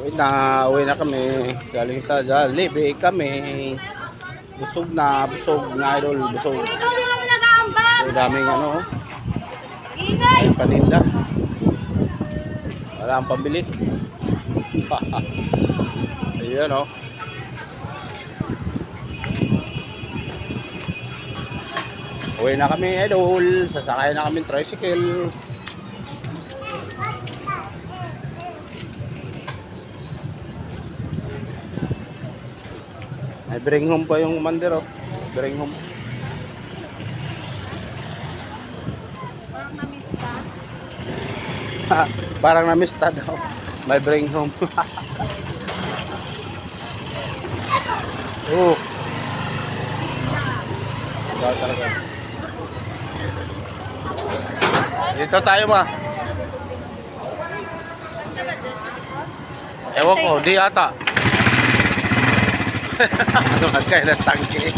Uwi na kami. Galing sa Jollibee kami. Busog na idol, busog. Ikaw na naman nag-aambag! So, daming ano, Ingay! may paninda. Wala ang pambili. Ayan o. Uwi na kami idol. Sasakay na kami tricycle. May bring home pa yung commander oh. Bring home. Parang namista. Parang namista daw. May bring home. Oh. Ikaw talaga. Dito tayo ba? Ewan ko, di ata. Ano ka kaya na tangke?